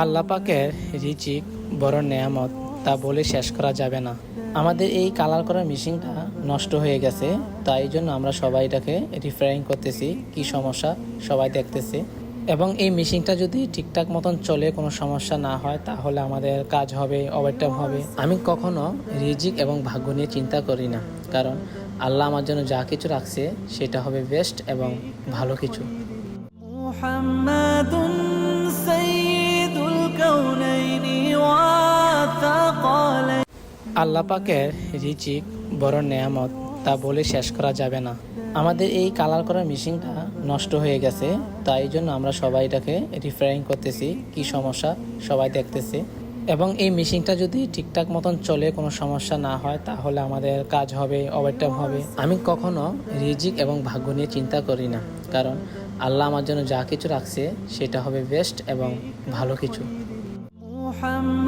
আল্লাহ পাকের রিজিক বড় নেয়ামত, তা বলে শেষ করা যাবে না। আমাদের এই কালার করা মেশিনটা নষ্ট হয়ে গেছে, তাই জন্য আমরা সবাই এটাকে রিপেয়ারিং করতেছি। কি সমস্যা সবাই দেখতেছে। এবং এই মেশিনটা যদি ঠিকঠাক মতন চলে, কোনো সমস্যা না হয়, তাহলে আমাদের কাজ হবে, ওভারটাইম হবে। আমি কখনো রিজিক এবং ভাগ্য নিয়ে চিন্তা করি না, কারণ আল্লাহ আমার জন্য যা কিছু রাখছে সেটা হবে বেস্ট এবং ভালো কিছু। মুহাম্মাদুন সাইয়্যিদুল কাউনাইনি ওয়া থাকালাইন। আল্লাহ পাকের রিজিক বড় নেয়ামত, তা বলে শেষ করা যাবে না। আমাদের এই কালার করা মেশিনটা নষ্ট হয়ে গেছে, তাই জন্য আমরা সবাই এটাকে রিপেয়ারিং করতেছি। কি সমস্যা সবাই দেখতেছে। এবং এই মেশিনটা যদি ঠিকঠাক মতন চলে, কোনো সমস্যা না হয়, তাহলে আমাদের কাজ হবে, ওভারটাইম হবে। আমি কখনো রিজিক এবং ভাগ্য নিয়ে চিন্তা করি না, কারণ আল্লাহ আমার জন্য যা কিছু রাখছে সেটা হবে বেস্ট এবং ভালো কিছু। মুহাম্মাদ